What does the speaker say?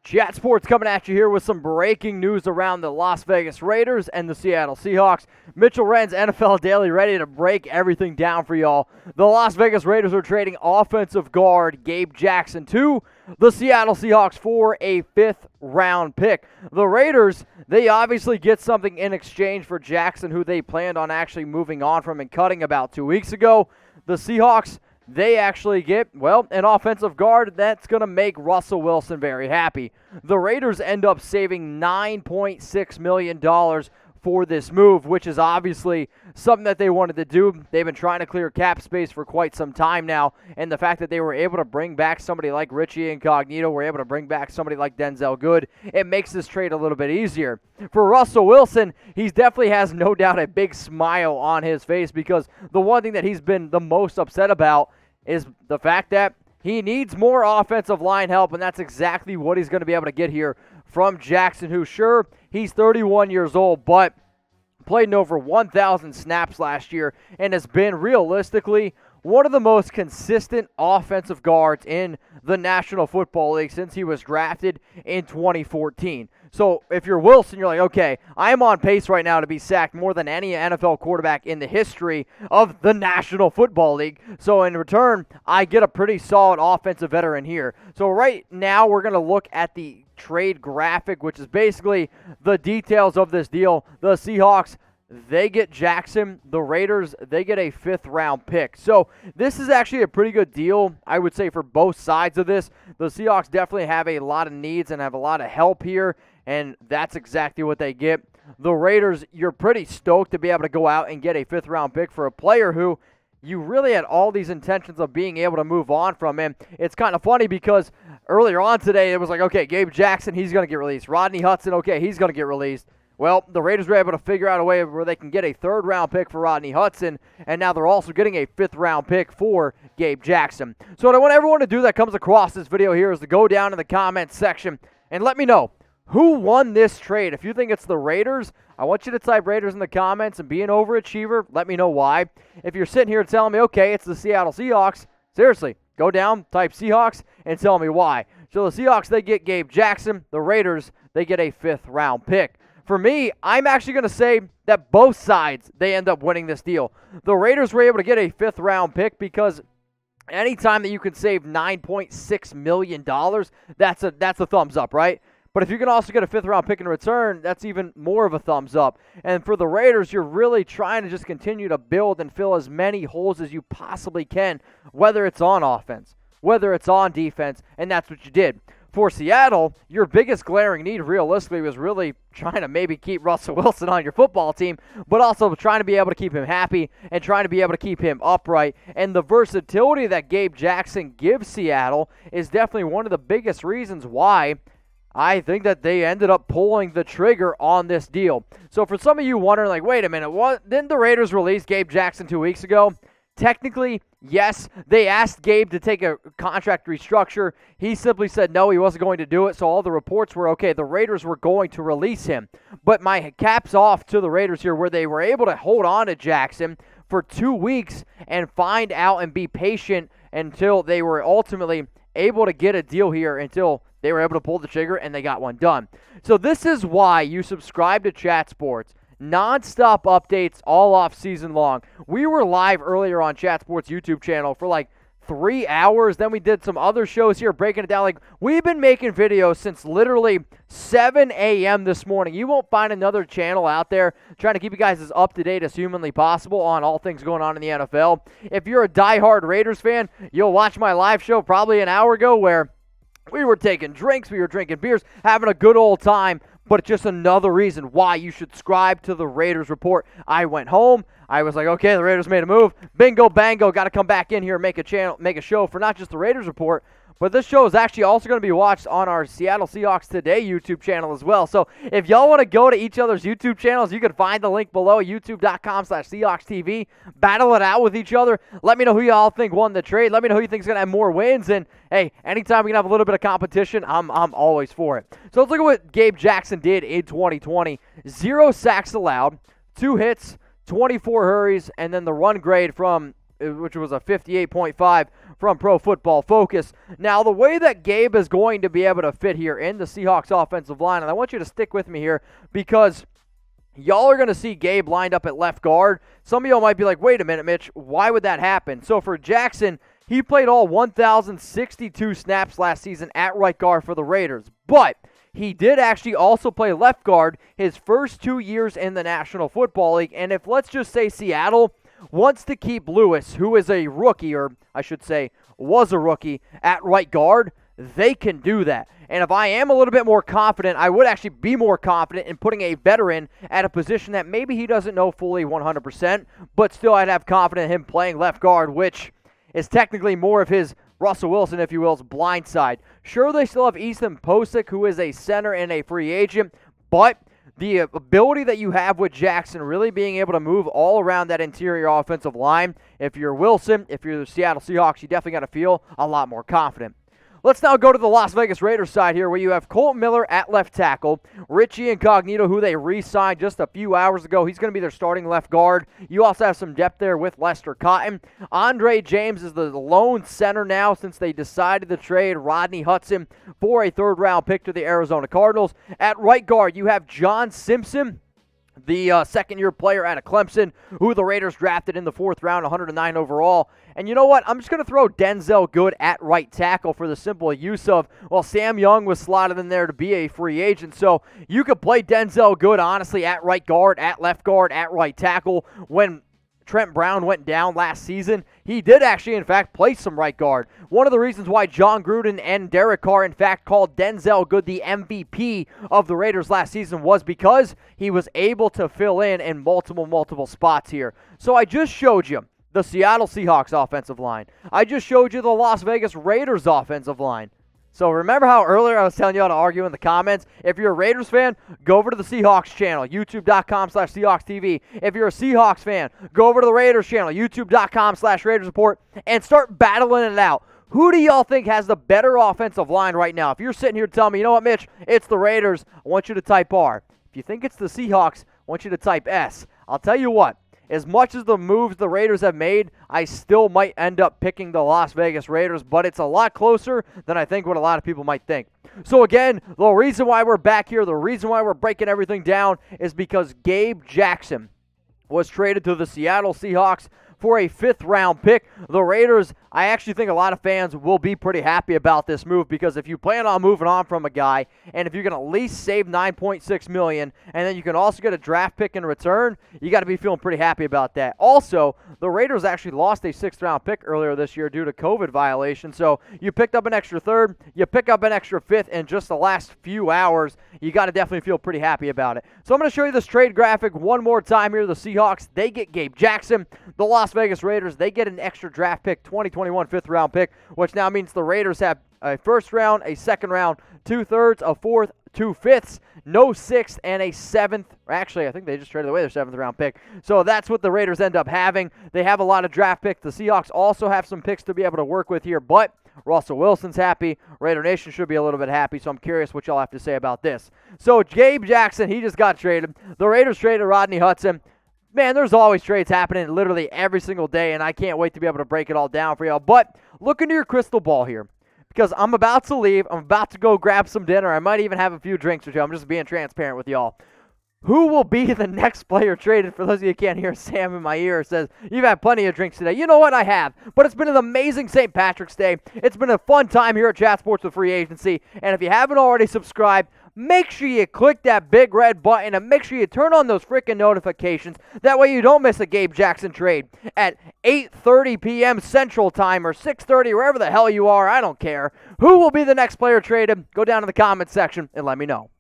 Chat Sports coming at you here with some breaking news around the Las Vegas Raiders and the Seattle Seahawks. Mitchell Renz, NFL Daily, ready to break everything down for y'all. The Las Vegas Raiders are trading offensive guard Gabe Jackson to the Seattle Seahawks for a 5th-round pick. The Raiders, they obviously get something in exchange for Jackson, who they planned on actually moving on from and cutting about 2 weeks ago. The Seahawks, they actually get, well, an offensive guard that's going to make Russell Wilson very happy. The Raiders end up saving $9.6 million for this move, which is obviously something that they wanted to do. They've been trying to clear cap space for quite some time now, and the fact that they were able to bring back somebody like Richie Incognito, were able to bring back somebody like Denzel Good, it makes this trade a little bit easier. For Russell Wilson, he definitely has no doubt a big smile on his face, because the one thing that he's been the most upset about is the fact that he needs more offensive line help, and that's exactly what he's going to be able to get here from Jackson, who, sure, he's 31 years old, but played in over 1,000 snaps last year and has been, realistically, one of the most consistent offensive guards in the National Football League since he was drafted in 2014. So if you're Wilson, you're like, okay, I'm on pace right now to be sacked more than any NFL quarterback in the history of the National Football League. So in return, I get a pretty solid offensive veteran here. So right now, we're going to look at the trade graphic, which is basically the details of this deal. The Seahawks, they get Jackson. The Raiders, they get a 5th-round pick. So this is actually a pretty good deal, I would say, for both sides of this. The Seahawks definitely have a lot of needs and have a lot of help here, and that's exactly what they get. The Raiders, you're pretty stoked to be able to go out and get a 5th-round pick for a player who you really had all these intentions of being able to move on from him. It's kind of funny because earlier on today, it was like, okay, Gabe Jackson, he's going to get released. Rodney Hudson, okay, he's going to get released. Well, the Raiders were able to figure out a way where they can get a 3rd-round pick for Rodney Hudson, and now they're also getting a 5th-round pick for Gabe Jackson. So what I want everyone to do that comes across this video here is to go down in the comments section and let me know who won this trade. If you think it's the Raiders, I want you to type Raiders in the comments and be an overachiever. Let me know why. If you're sitting here telling me, okay, it's the Seattle Seahawks, seriously, go down, type Seahawks, and tell me why. So the Seahawks, they get Gabe Jackson. The Raiders, they get a 5th-round pick. For me, I'm actually going to say that both sides, they end up winning this deal. The Raiders were able to get a 5th-round pick because anytime that you can save $9.6 million, that's a thumbs up, right? But if you can also get a 5th-round pick in return, that's even more of a thumbs up. And for the Raiders, you're really trying to just continue to build and fill as many holes as you possibly can, whether it's on offense, whether it's on defense, and that's what you did. For Seattle, your biggest glaring need realistically was really trying to maybe keep Russell Wilson on your football team, but also trying to be able to keep him happy and trying to be able to keep him upright. And the versatility that Gabe Jackson gives Seattle is definitely one of the biggest reasons why I think that they ended up pulling the trigger on this deal. So for some of you wondering, like, wait a minute, didn't the Raiders release Gabe Jackson 2 weeks ago? Technically, yes, they asked Gabe to take a contract restructure. He simply said no, he wasn't going to do it, so all the reports were, okay, the Raiders were going to release him. But my cap's off to the Raiders here, where they were able to hold on to Jackson for 2 weeks and find out and be patient until they were ultimately able to get a deal here, until they were able to pull the trigger and they got one done. So this is why you subscribe to Chat Sports. Non-stop updates all off season long. We were live earlier on Chat Sports YouTube channel for like 3 hours. Then we did some other shows here breaking it down. Like, we've been making videos since literally 7 a.m. this morning. You won't find another channel out there trying to keep you guys as up to date as humanly possible on all things going on in the NFL. If you're a diehard Raiders fan, you'll watch my live show probably an hour ago where we were taking drinks, we were drinking beers, having a good old time. But it's just another reason why you should subscribe to the Raiders Report. I went home. I was like, okay, the Raiders made a move. Bingo, bango, got to come back in here and make a show for not just the Raiders Report, but this show is actually also going to be watched on our Seattle Seahawks Today YouTube channel as well. So if y'all want to go to each other's YouTube channels, you can find the link below, youtube.com/SeahawksTV. Battle it out with each other. Let me know who y'all think won the trade. Let me know who you think is going to have more wins. And, hey, anytime we can have a little bit of competition, I'm always for it. So let's look at what Gabe Jackson did in 2020. 0 sacks allowed, 2 hits, 24 hurries, and then the run grade from which was a 58.5 from Pro Football Focus. Now, the way that Gabe is going to be able to fit here in the Seahawks offensive line, and I want you to stick with me here because y'all are going to see Gabe lined up at left guard. Some of y'all might be like, wait a minute, Mitch, why would that happen? So for Jackson, he played all 1,062 snaps last season at right guard for the Raiders, but he did actually also play left guard his first 2 years in the National Football League. And if, let's just say, Seattle wants to keep Lewis, who is a rookie, or I should say was a rookie, at right guard, they can do that. And if I am a little bit more confident, I would actually be more confident in putting a veteran at a position that maybe he doesn't know fully 100%, but still I'd have confidence in him playing left guard, which is technically more of his Russell Wilson, if you will, blind side. Sure, they still have Ethan Posick, who is a center and a free agent, but the ability that you have with Jackson really being able to move all around that interior offensive line, if you're Wilson, if you're the Seattle Seahawks, you definitely got to feel a lot more confident. Let's now go to the Las Vegas Raiders side here, where you have Colt Miller at left tackle, Richie Incognito, who they re-signed just a few hours ago. He's going to be their starting left guard. You also have some depth there with Lester Cotton. Andre James is the lone center now since they decided to trade Rodney Hudson for a third-round pick to the Arizona Cardinals. At right guard, you have John Simpson, the second-year player out of Clemson, who the Raiders drafted in the 4th round, 109 overall. And you know what? I'm just going to throw Denzel Good at right tackle for the simple use of, well, Sam Young was slotted in there to be a free agent. So you could play Denzel Good, honestly, at right guard, at left guard, at right tackle. When Trent Brown went down last season, he did actually, in fact, play some right guard. One of the reasons why John Gruden and Derek Carr, in fact, called Denzel Good the MVP of the Raiders last season was because he was able to fill in multiple spots here. So I just showed you the Seattle Seahawks offensive line. I just showed you the Las Vegas Raiders offensive line. So remember how earlier I was telling you all to argue in the comments? If you're a Raiders fan, go over to the Seahawks channel, youtube.com/SeahawksTV. If you're a Seahawks fan, go over to the Raiders channel, youtube.com/Raiders Report, and start battling it out. Who do y'all think has the better offensive line right now? If you're sitting here telling me, you know what, Mitch, it's the Raiders, I want you to type R. If you think it's the Seahawks, I want you to type S. I'll tell you what. As much as the moves the Raiders have made, I still might end up picking the Las Vegas Raiders, but it's a lot closer than I think what a lot of people might think. So again, the reason why we're back here, the reason why we're breaking everything down is because Gabe Jackson was traded to the Seattle Seahawks for a 5th-round pick. The Raiders, I actually think a lot of fans will be pretty happy about this move because if you plan on moving on from a guy, and if you're going to at least save $9.6 million, and then you can also get a draft pick in return, you got to be feeling pretty happy about that. Also, the Raiders actually lost a 6th-round pick earlier this year due to COVID violation, so you picked up an extra 3rd, you pick up an extra 5th in just the last few hours. You got to definitely feel pretty happy about it. So I'm going to show you this trade graphic one more time here. The Seahawks, they get Gabe Jackson. The Las Vegas Raiders, they get an extra draft pick, 2021 5th-round pick, which now means the Raiders have a 1st round, a 2nd round, 2/3, a 4th, 2/5, no 6th, and a 7th. Actually, I think they just traded away their 7th-round pick. So that's what the Raiders end up having. They have a lot of draft picks. The Seahawks also have some picks to be able to work with here, but Russell Wilson's happy. Raider Nation should be a little bit happy, so I'm curious what y'all have to say about this. So Gabe Jackson, he just got traded. The Raiders traded Rodney Hudson. Man, there's always trades happening literally every single day, and I can't wait to be able to break it all down for y'all. But look into your crystal ball here, because I'm about to leave. I'm about to go grab some dinner. I might even have a few drinks with you. I'm just being transparent with y'all. Who will be the next player traded? For those of you who can't hear Sam in my ear, says, you've had plenty of drinks today. You know what? I have. But it's been an amazing St. Patrick's Day. It's been a fun time here at Chat Sports with Free Agency. And if you haven't already subscribed, make sure you click that big red button and make sure you turn on those freaking notifications. That way you don't miss a Gabe Jackson trade at 8:30 p.m. Central Time or 6:30, wherever the hell you are. I don't care. Who will be the next player traded? Go down in the comments section and let me know.